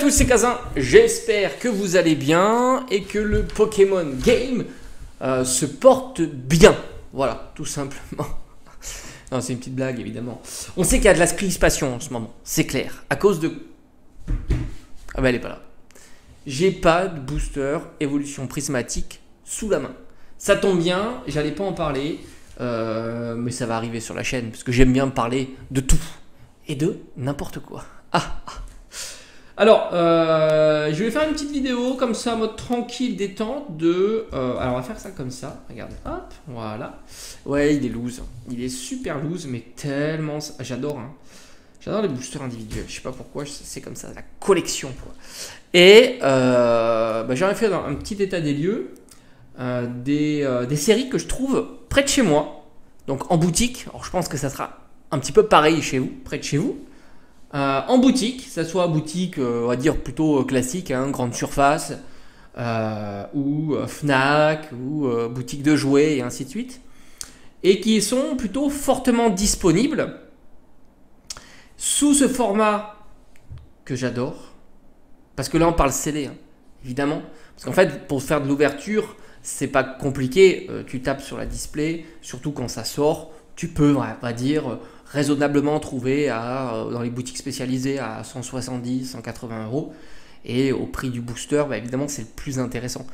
tous, c'est Kazin, j'espère que vous allez bien et que le Pokémon Game se porte bien. Voilà, tout simplement. Non, c'est une petite blague, évidemment. On sait qu'il y a de la crispation en ce moment, c'est clair. À cause de... Ah bah elle est pas là. J'ai pas de booster évolution prismatique sous la main. Ça tombe bien, j'allais pas en parler, mais ça va arriver sur la chaîne, parce que j'aime bien parler de tout et de n'importe quoi. Alors, je vais faire une petite vidéo comme ça, en mode tranquille, détente de... alors, on va faire ça comme ça. Regardez, hop, voilà. Ouais, il est loose. Il est super loose, mais tellement... J'adore, hein. J'adore les boosters individuels. Je sais pas pourquoi, c'est comme ça, la collection, quoi. Et j'aurais fait un petit état des lieux des séries que je trouve près de chez moi. Donc, en boutique. Alors, je pense que ça sera un petit peu pareil chez vous, près de chez vous. En boutique, ça soit boutique, on va dire plutôt classique, hein, grande surface, ou Fnac, ou boutique de jouets, et ainsi de suite, et qui sont plutôt fortement disponibles sous ce format que j'adore, parce que là on parle CD, hein, évidemment, parce qu'en fait pour faire de l'ouverture, c'est pas compliqué, tu tapes sur la display, surtout quand ça sort, tu peux, on va dire, raisonnablement trouvé dans les boutiques spécialisées à 170, 180 €. Et au prix du booster, évidemment, c'est le plus intéressant.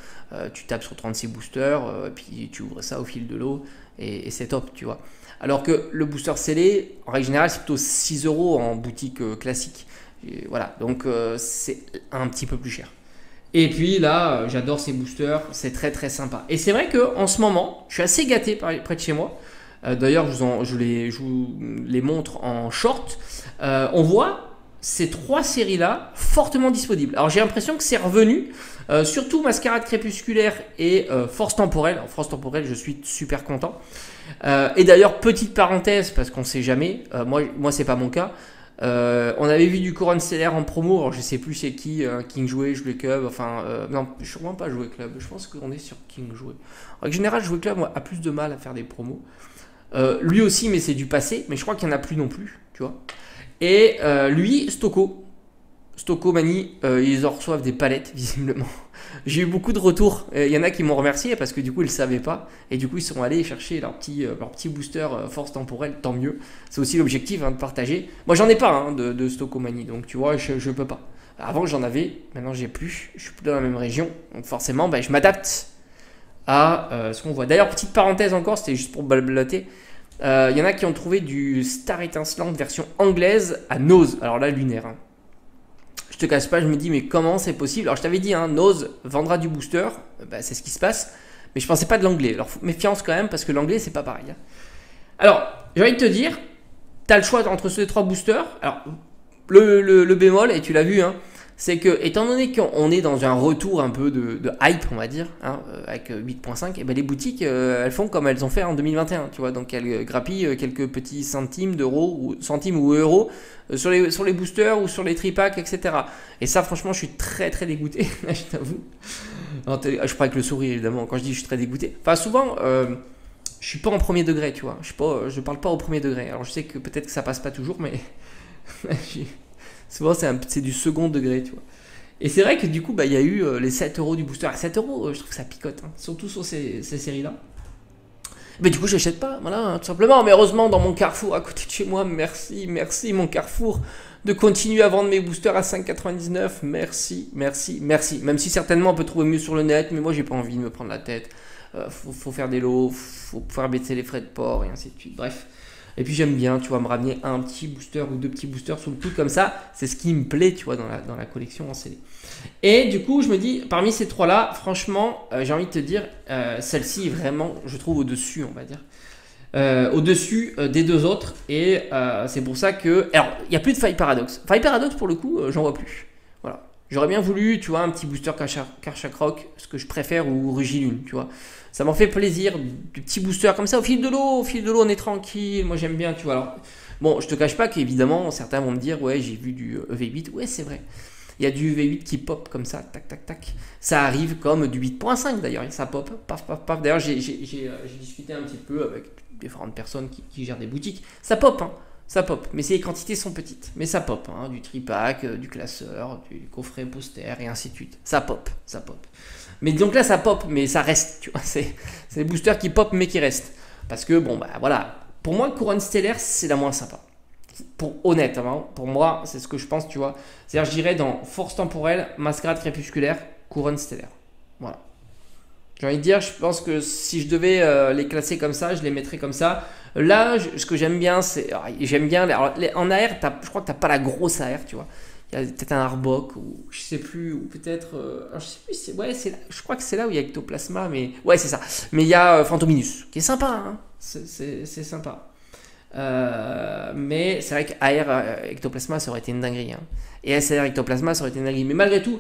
Tu tapes sur 36 boosters, puis tu ouvres ça au fil de l'eau, et c'est top, tu vois. Alors que le booster scellé, en règle générale, c'est plutôt 6 € en boutique classique. Et voilà, donc c'est un petit peu plus cher. Et puis là, j'adore ces boosters, c'est très très sympa. Et c'est vrai qu'en ce moment, je suis assez gâté près de chez moi. D'ailleurs, je vous les montre en short. On voit ces trois séries-là fortement disponibles. Alors, j'ai l'impression que c'est revenu, surtout Mascarade Crépusculaire et Force Temporelle. Alors, Force Temporelle, je suis super content. Et d'ailleurs, petite parenthèse, parce qu'on ne sait jamais, moi c'est pas mon cas. On avait vu du Couronne Stellaire en promo. Alors, je sais plus c'est qui, King Jouet, Jouet Club. Enfin, non, sûrement pas Jouet Club. Je pense qu'on est sur King Jouet. En général, Jouet Club a plus de mal à faire des promos. Lui aussi, mais c'est du passé, mais je crois qu'il n'y en a plus non plus, tu vois. Et lui, Stocco Mani, ils en reçoivent des palettes, visiblement. J'ai eu beaucoup de retours. Il y en a qui m'ont remercié parce que du coup, ils ne savaient pas. Et du coup, ils sont allés chercher leur petit booster force temporelle, tant mieux. C'est aussi l'objectif, hein, de partager. Moi, j'en ai pas, hein, de Stocco Mani, donc tu vois, je peux pas. Avant, j'en avais, maintenant, j'ai plus. Je suis plus dans la même région, donc forcément, je m'adapte à ce qu'on voit. D'ailleurs, petite parenthèse encore, c'était juste pour blablater. Il y en a qui ont trouvé du Star étincelante version anglaise à Nose. Alors là, lunaire. Hein. Je te cache pas, je me dis, mais comment c'est possible? Alors je t'avais dit, hein, Nose vendra du booster. C'est ce qui se passe. Mais je pensais pas de l'anglais. Alors méfiance quand même, parce que l'anglais, c'est pas pareil. Hein. Alors, j'ai envie de te dire, tu as le choix entre ces trois boosters. Alors, le bémol, et tu l'as vu, hein, c'est que, étant donné qu'on est dans un retour un peu de hype, on va dire, hein, avec 8.5, et les boutiques, elles font comme elles ont fait en 2021, tu vois, donc elles grappillent quelques petits centimes d'euros, ou euros, sur les boosters ou sur les tripacks, etc. Et ça, franchement, je suis très très dégoûté, je t'avoue. Je parle avec le sourire, évidemment, quand je dis je suis très dégoûté. Enfin, souvent, je suis pas en premier degré, tu vois, je parle pas au premier degré. Alors, je sais que peut-être que ça passe pas toujours, mais... Souvent, c'est du second degré, tu vois. Et c'est vrai que du coup, il y a eu les 7 € du booster. À 7 €, je trouve que ça picote, hein, surtout sur ces séries-là. Mais du coup, je n'achète pas, voilà, hein, tout simplement. Mais heureusement, dans mon Carrefour, à côté de chez moi, merci mon Carrefour, de continuer à vendre mes boosters à 5,99. Merci. Même si certainement, on peut trouver mieux sur le net, mais moi, j'ai pas envie de me prendre la tête. Faut faire des lots, faut pouvoir baisser les frais de port, et ainsi de suite. Bref. Et puis j'aime bien, tu vois, me ramener un petit booster ou deux petits boosters sur le coup comme ça. C'est ce qui me plaît, tu vois, dans la collection en CD. Et du coup, je me dis, parmi ces trois-là, franchement, j'ai envie de te dire, celle-ci est vraiment, je trouve, au-dessus, on va dire. Au-dessus des deux autres. Et c'est pour ça que... Alors, il n'y a plus de Faille Paradox. Faille Paradox, pour le coup, j'en vois plus. Voilà. J'aurais bien voulu, tu vois, un petit booster Karchak-Rock, ce que je préfère, ou Rugilune, tu vois. Ça m'en fait plaisir, des petits boosters comme ça, au fil de l'eau, on est tranquille, moi j'aime bien, tu vois. Alors, bon, je te cache pas qu'évidemment, certains vont me dire, ouais, j'ai vu du V8, ouais, c'est vrai. Il y a du V8 qui pop comme ça, tac, tac, tac. Ça arrive comme du 8.5 d'ailleurs, ça pop, paf, paf, paf. D'ailleurs, j'ai discuté un petit peu avec différentes personnes qui gèrent des boutiques. Ça pop, hein. Ça pop, mais les quantités sont petites. Mais ça pop, hein, du tripack, du classeur, du coffret poster et ainsi de suite. Ça pop, ça pop. Mais donc là, ça pop, mais ça reste, tu vois. C'est des boosters qui pop, mais qui restent. Parce que, bon, bah voilà. Pour moi, couronne stellaire, c'est la moins sympa. Honnêtement, pour moi, c'est ce que je pense, tu vois. C'est-à-dire, je dirais dans force temporelle, mascarade crépusculaire, couronne stellaire. Voilà. J'ai envie de dire, je pense que si je devais les classer comme ça, je les mettrais comme ça. Là, ce que j'aime bien, c'est. J'aime bien. Alors, en AR, je crois que tu n'as pas la grosse AR, tu vois. Il y a peut-être un Arbok, ou je sais plus, ou peut-être. Je sais plus, ouais, je crois que c'est là où il y a Ectoplasma, mais. Ouais, c'est ça. Mais il y a Phantominus, qui est sympa, hein. C'est sympa. Mais c'est vrai qu'AR Ectoplasma, ça aurait été une dinguerie, hein. Et SAR Ectoplasma, ça aurait été une dinguerie. Mais malgré tout.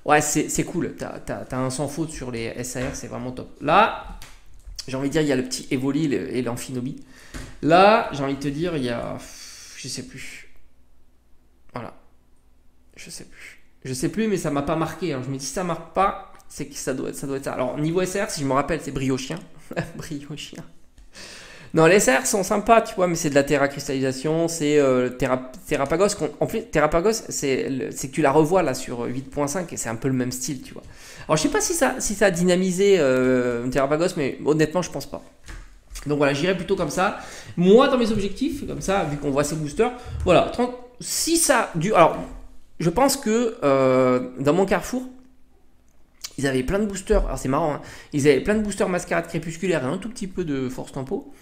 Ouais, c'est cool. T'as un sans faute sur les SAR, c'est vraiment top. Là, j'ai envie de dire, il y a le petit Evoli et l'Amphinobi. Là, j'ai envie de te dire, il y a. Je sais plus. Voilà. Je sais plus. Je sais plus, mais ça m'a pas marqué, hein. Je me dis, si ça marque pas, c'est que ça doit être ça. Alors, niveau SAR, si je me rappelle, c'est Briochien. Briochien. Non, les SR sont sympas, tu vois, mais c'est de la terracristallisation, c'est Terrapagos. En fait, Terrapagos, c'est que tu la revois là sur 8.5 et c'est un peu le même style, tu vois. Alors, je sais pas si ça a dynamisé Terrapagos, mais honnêtement, je pense pas. Donc voilà, j'irai plutôt comme ça. Moi, dans mes objectifs, comme ça, vu qu'on voit ces boosters, voilà, si ça dure. Alors, je pense que dans mon carrefour, ils avaient plein de boosters. Alors, c'est marrant, hein, ils avaient plein de boosters mascarade crépusculaire et un tout petit peu de force tempo.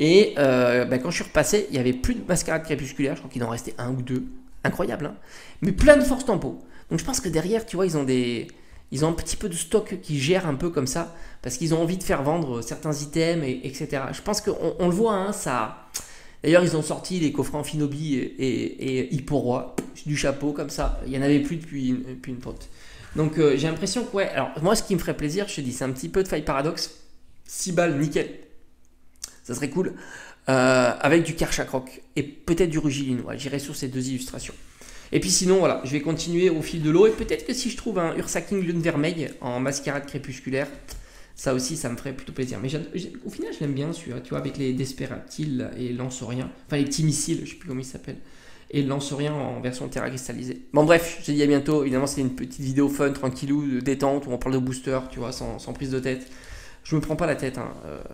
Et quand je suis repassé, il n'y avait plus de mascarade crépusculaire. Je crois qu'il en restait un ou deux. Incroyable, hein. Mais plein de force tempo. Donc je pense que derrière, tu vois, ils ont un petit peu de stock qui gère un peu comme ça. Parce qu'ils ont envie de faire vendre certains items, etc. Je pense qu'on le voit, hein, ça. D'ailleurs, ils ont sorti les coffrets Amphinobi et Hipporoi, du chapeau, comme ça. Il n'y en avait plus depuis une pote. Donc j'ai l'impression que, ouais. Alors moi, ce qui me ferait plaisir, je te dis, c'est un petit peu de faille paradoxe. 6 balles, nickel. Ça serait cool. Avec du Karchakroc et peut-être du Rugiline. Ouais, j'irai sur ces deux illustrations. Et puis sinon, voilà, je vais continuer au fil de l'eau. Et peut-être que si je trouve un Ursaking Lune Vermeil en mascarade crépusculaire, ça aussi, ça me ferait plutôt plaisir. Mais au final, je l'aime bien celui-là, tu vois, avec les Desperatiles et Lanceurien. Enfin, les petits missiles, je sais plus comment ils s'appellent. Et Lanceurien en version terra cristallisée. Bon, bref, je te dis à bientôt. Évidemment, c'est une petite vidéo fun, tranquillou, de détente, où on parle de booster, tu vois, sans prise de tête. Je me prends pas la tête, hein.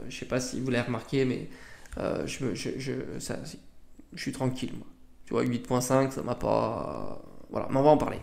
Je sais pas si vous l'avez remarqué, mais je suis tranquille, moi. Tu vois, 8.5, ça m'a pas. Voilà, mais on va en parler.